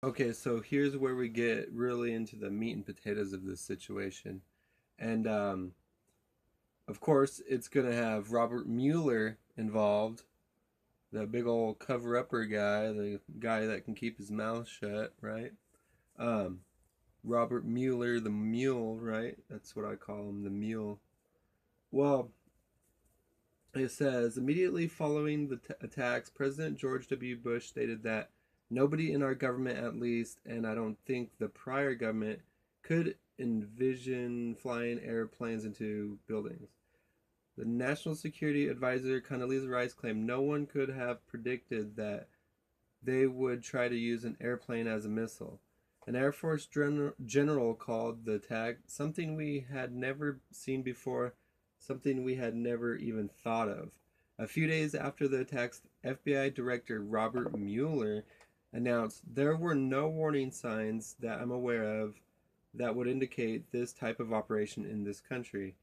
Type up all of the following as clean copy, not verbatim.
Okay, so here's where we get really into the meat and potatoes of this situation. And of course, it's going to have Robert Mueller involved, the big old cover upper guy, the guy that can keep his mouth shut, right? Um, Robert Mueller, the mule, right? That's what I call him, the mule. Well, it says immediately following the attacks, President George W. Bush stated that nobody in our government, at least, and I don't think the prior government, could envision flying airplanes into buildings. The National Security Advisor Condoleezza Rice claimed no one could have predicted that they would try to use an airplane as a missile. An Air Force general called the attack something we had never seen before, something we had never even thought of. A few days after the attacks, FBI Director Robert Mueller announced there were no warning signs that I'm aware of that would indicate this type of operation in this country.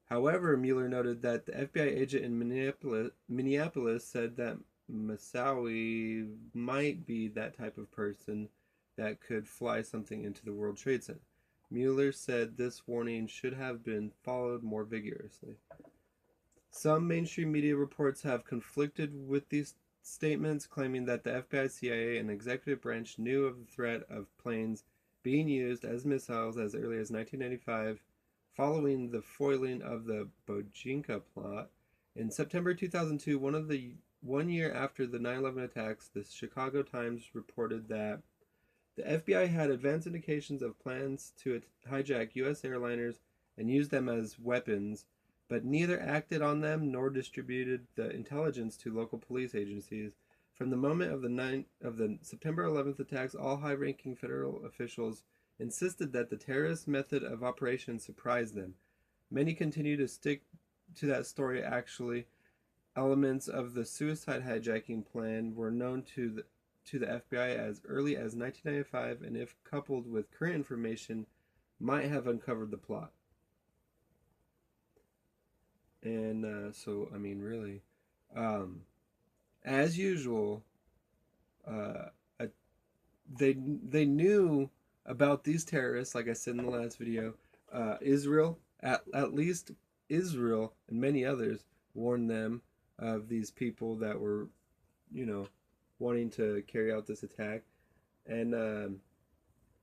However, Mueller noted that the FBI agent in Minneapolis said that Moussaoui might be that type of person that could fly something into the World Trade Center. Mueller said this warning should have been followed more vigorously. Some mainstream media reports have conflicted with these statements, claiming that the FBI, CIA, and executive branch knew of the threat of planes being used as missiles as early as 1995, following the foiling of the Bojinka plot. In September 2002, 1 year after the 9/11 attacks, the Chicago Times reported that the FBI had advanced indications of plans to hijack U.S. airliners and use them as weapons, but neither acted on them nor distributed the intelligence to local police agencies. From the moment of the September 11th attacks, all high-ranking federal officials insisted that the terrorist method of operation surprised them. Many continue to stick to that story. Actually, elements of the suicide hijacking plan were known to the FBI as early as 1995, and if coupled with current information, might have uncovered the plot. And so, I mean, really, um, as usual, uh, uh, they knew about these terrorists. Like I said in the last video, Israel, at least Israel and many others warned them of these people that were, you know, wanting to carry out this attack, and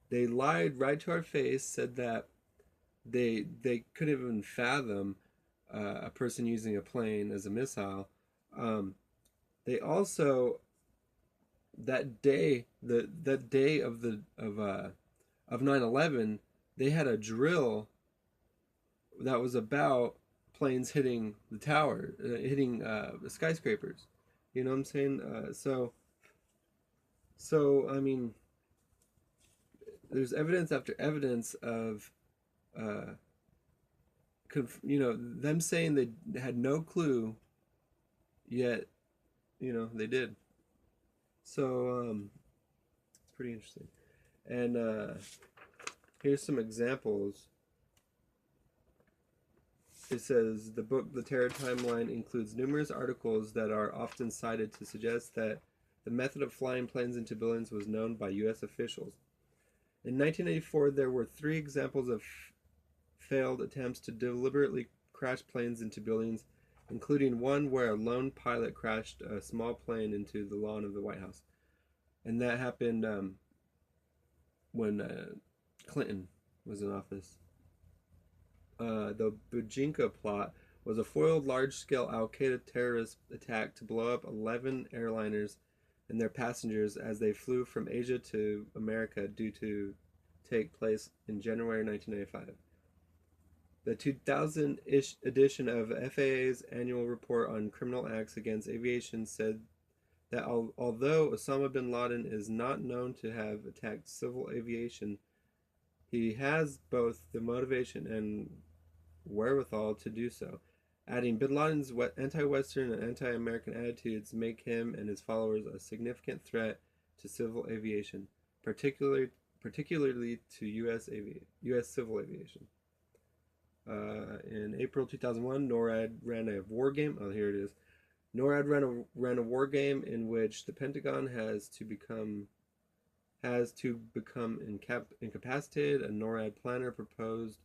they lied right to our face. Said that they couldn't even fathom a person using a plane as a missile. Um, they also that day of 9/11, they had a drill that was about planes hitting the tower, hitting the skyscrapers. You know what I'm saying? So I mean, there's evidence after evidence of uh, them saying they had no clue, yet they did. So it's pretty interesting. And here's some examples. It says the book The Terror Timeline includes numerous articles that are often cited to suggest that the method of flying planes into buildings was known by U.S. officials. In 1984, there were three examples of failed attempts to deliberately crash planes into buildings, including one where a lone pilot crashed a small plane into the lawn of the White House. And that happened when Clinton was in office. The Bujinka plot was a foiled large-scale Al-Qaeda terrorist attack to blow up 11 airliners and their passengers as they flew from Asia to America due to take place in January 1995. The 2000-ish edition of FAA's annual report on criminal acts against aviation said that although Osama bin Laden is not known to have attacked civil aviation, he has both the motivation and wherewithal to do so, adding Bin Laden's anti-Western and anti-American attitudes make him and his followers a significant threat to civil aviation, particularly to U.S. civil aviation. In April 2001, NORAD ran a war game. Oh, here it is. NORAD ran a war game in which the Pentagon has to become has to become incapacitated. A NORAD planner proposed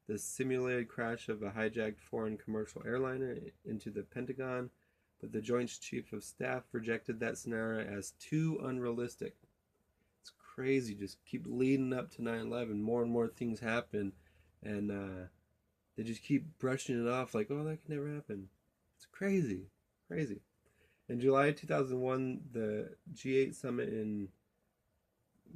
the simulated crash of a hijacked foreign commercial airliner into the Pentagon, but the Joint Chief of Staff rejected that scenario as too unrealistic. It's crazy. Just keep leading up to 9/11. More and more things happen, and they just keep brushing it off like, oh, that can never happen. It's crazy, crazy. In July 2001, the G8 summit in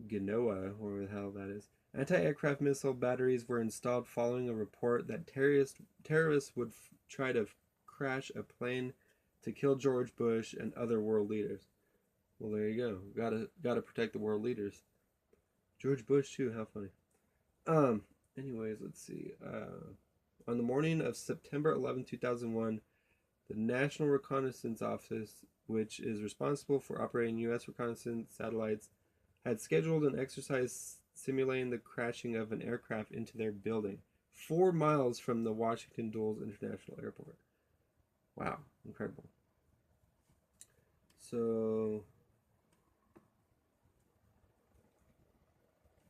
Genoa, wherever the hell that is, anti-aircraft missile batteries were installed following a report that terrorists would try to crash a plane to kill George Bush and other world leaders. Well, there you go. Gotta protect the world leaders. George Bush too. How funny. Um. Anyways, let's see. On the morning of September 11, 2001, the National Reconnaissance Office, which is responsible for operating U.S. reconnaissance satellites, had scheduled an exercise simulating the crashing of an aircraft into their building, 4 miles from the Washington Dulles International Airport. Wow, incredible. So,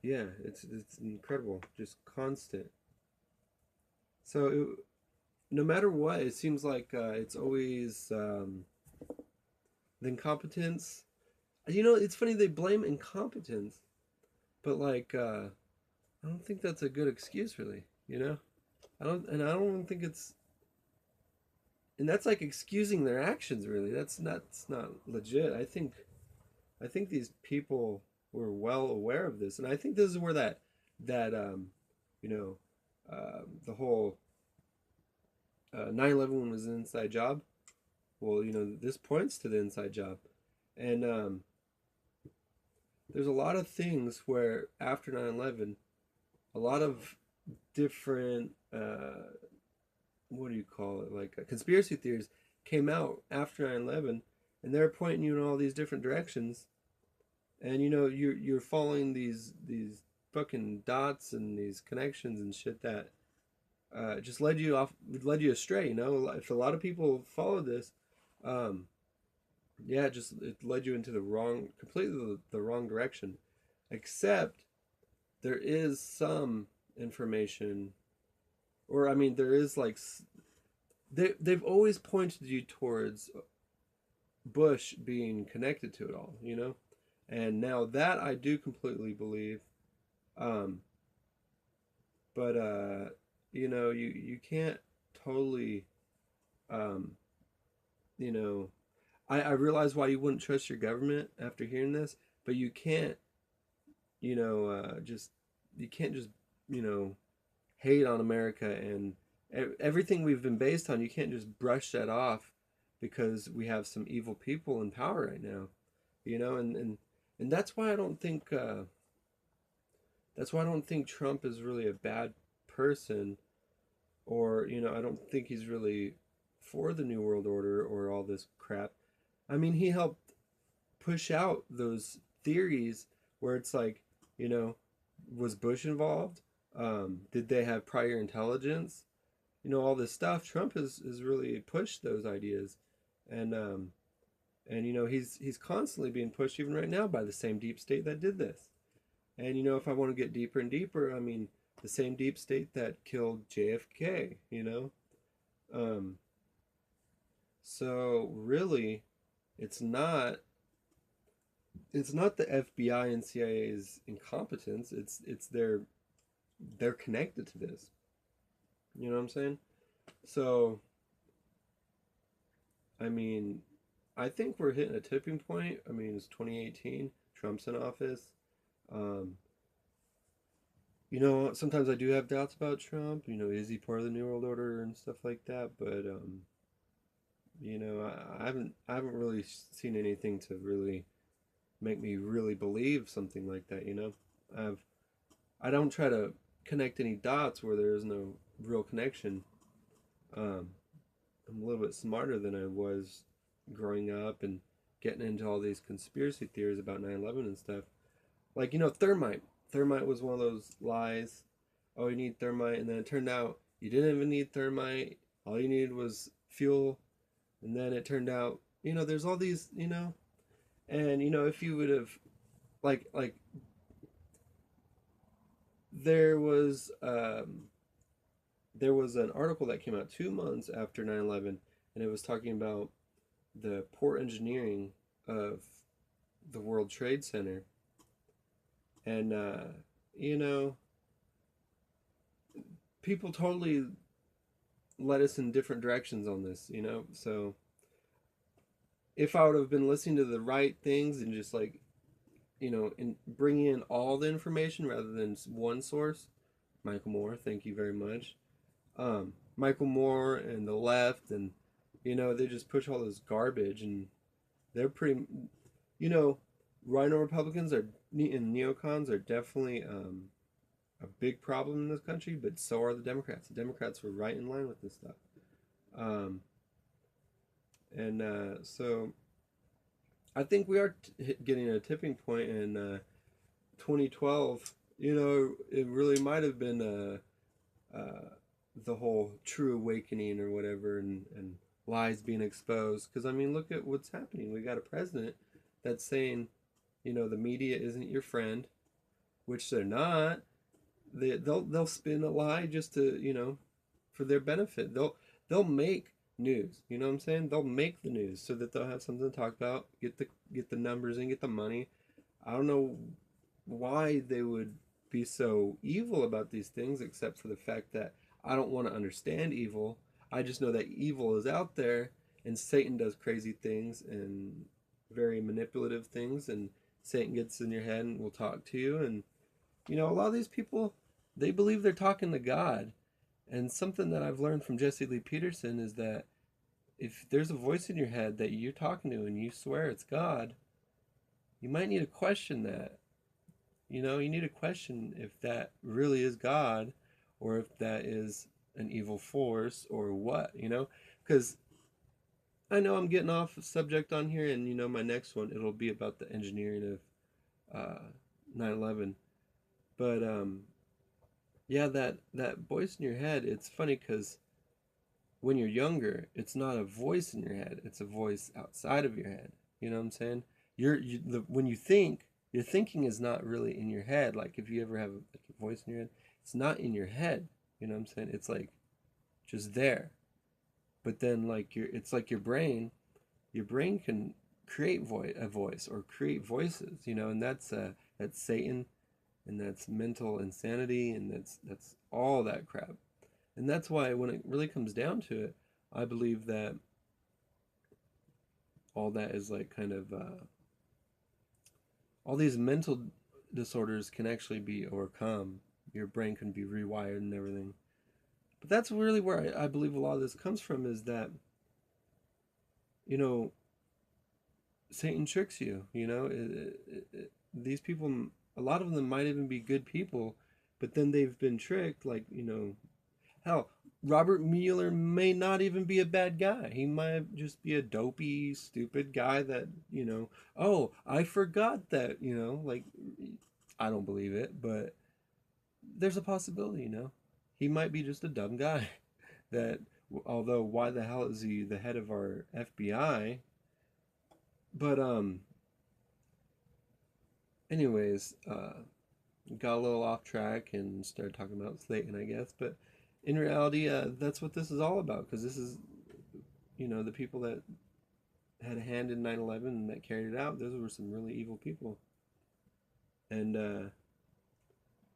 yeah, it's incredible, just constant. So, no matter what, it seems like it's always the incompetence. You know, it's funny they blame incompetence, but like I don't think that's a good excuse, really. You know, I don't think it's, and that's like excusing their actions. Really, that's not legit. I think these people were well aware of this, and I think this is where that you know, the whole 9/11 was an inside job. Well, you know, this points to the inside job, and there's a lot of things where after 9/11, a lot of different what do you call it, like conspiracy theories came out after 9/11, and they're pointing you in all these different directions, and you know you're following these fucking dots and these connections and shit that just led you astray. You know, if a lot of people followed this, um, yeah, it led you into the wrong, completely the wrong direction. Except there is some information, or I mean, there is like they've always pointed you towards Bush being connected to it all, you know, and now that I do completely believe, um, but you know, you can't totally, um, you know, I realize why you wouldn't trust your government after hearing this, but you can't, you know, just you can't just, you know, hate on America and everything we've been based on. You can't just brush that off because we have some evil people in power right now, you know, and that's why I don't think Trump is really a bad person, or you know, I don't think he's really for the New World Order or all this crap. I mean, he helped push out those theories where it's like, you know, was Bush involved? Did they have prior intelligence? You know, all this stuff. Trump has really pushed those ideas, and you know he's constantly being pushed even right now by the same deep state that did this. And you know, if I want to get deeper and deeper, I mean, the same deep state that killed JFK. You know, um, so really, it's not it's not the FBI and CIA's incompetence. It's they're connected to this. You know what I'm saying? So I mean, I think we're hitting a tipping point. I mean, it's 2018. Trump's in office. Um, you know, sometimes I do have doubts about Trump. You know, is he part of the New World Order and stuff like that? But you know, I haven't really seen anything to really make me really believe something like that. You know, I've I don't try to connect any dots where there is no real connection. Um, I'm a little bit smarter than I was growing up and getting into all these conspiracy theories about 9/11 and stuff. Like, you know, thermite. Thermite was one of those lies. Oh, you need thermite. And then it turned out you didn't even need thermite. All you needed was fuel. And then it turned out, you know, there's all these, you know, and, you know, if you would have, like there was there was an article that came out 2 months after 9/11, and it was talking about the poor engineering of the World Trade Center. And, you know, people totally led us in different directions on this, you know? So if I would have been listening to the right things and just like, and bringing in all the information rather than one source, Michael Moore, thank you very much. Michael Moore and the left, and, they just push all this garbage, and they're pretty, you know, rhino Republicans are and neocons are definitely a big problem in this country, but so are the Democrats. The Democrats were right in line with this stuff. Um, and so I think we are getting a tipping point in 2012. It really might have been the whole true awakening or whatever, and lies being exposed. Because, I mean, look at what's happening. We got a president that's saying, the media isn't your friend, which they're not. They'll spin a lie just to, for their benefit. They'll make news. You know what I'm saying? They'll make the news so that they'll have something to talk about, get the numbers and get the money. I don't know why they would be so evil about these things, except for the fact that I don't want to understand evil. I just know that evil is out there, and Satan does crazy things and very manipulative things, and Satan gets in your head and will talk to you. And a lot of these people, they believe they're talking to God. And something that I've learned from Jesse Lee Peterson is that if there's a voice in your head that you're talking to and you swear it's God, you might need to question that. You need to question if that really is God, or if that is an evil force, or what, Because I know I'm getting off subject on here, and my next one, it'll be about the engineering of 9/11. But yeah, that voice in your head, it's funny because when you're younger, it's not a voice in your head, it's a voice outside of your head. You know what I'm saying? When you think, your thinking is not really in your head. Like if you ever have like a voice in your head, it's not in your head. You know what I'm saying? It's like just there. But then it's like your brain can create a voice or create voices, and that's Satan, and that's mental insanity, and that's all that crap. And that's why when it really comes down to it, I believe that all that is like kind of all these mental disorders can actually be overcome. Your brain can be rewired and everything. But that's really where I believe a lot of this comes from, is that, you know, Satan tricks you. These people, a lot of them might even be good people, but then they've been tricked. Like, hell, Robert Mueller may not even be a bad guy. He might just be a dopey, stupid guy that, oh, I forgot that, like, I don't believe it, but there's a possibility, He might be just a dumb guy that, although, why the hell is he the head of our FBI? But, anyways, got a little off track and started talking about Satan, I guess. But in reality, that's what this is all about. Because this is, the people that had a hand in 9/11 and that carried it out. Those were some really evil people. And,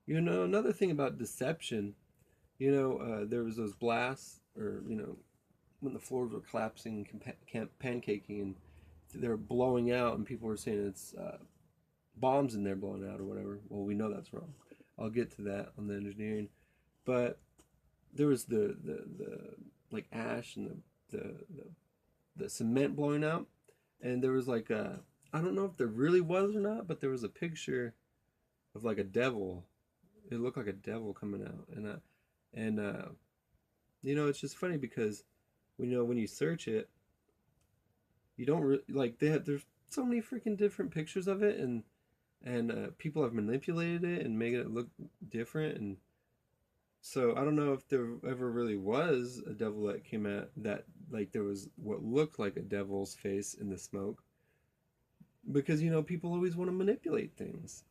another thing about deception, there was those blasts, or, when the floors were collapsing, pancaking, and they were blowing out, and people were saying it's bombs in there blowing out or whatever. Well, we know that's wrong. I'll get to that on the engineering. But there was the like ash and the cement blowing out, and there was like I don't know if there really was or not, but there was a picture of like a devil. It looked like a devil coming out, and it's just funny because when you search it, you don't like there's so many freaking different pictures of it, and people have manipulated it and made it look different. And so I don't know if there ever really was a devil that came out, that like there was what looked like a devil's face in the smoke, because people always want to manipulate things.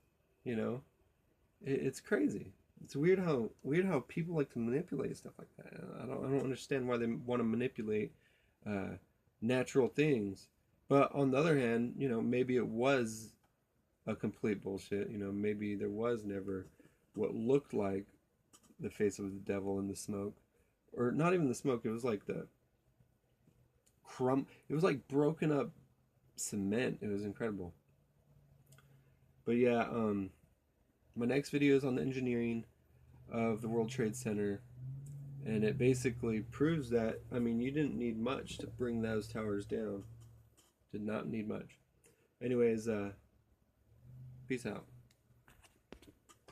It's crazy. It's weird how people like to manipulate stuff like that. I don't understand why they want to manipulate uh, natural things. But on the other hand, maybe it was a complete bullshit. Maybe there was never what looked like the face of the devil in the smoke, or not even the smoke. It was like the crumb. It was like broken up cement. It was incredible. But yeah, my next video is on the engineering of the World Trade Center, and it basically proves that, I mean, you didn't need much to bring those towers down. Did not need much. Anyways, peace out.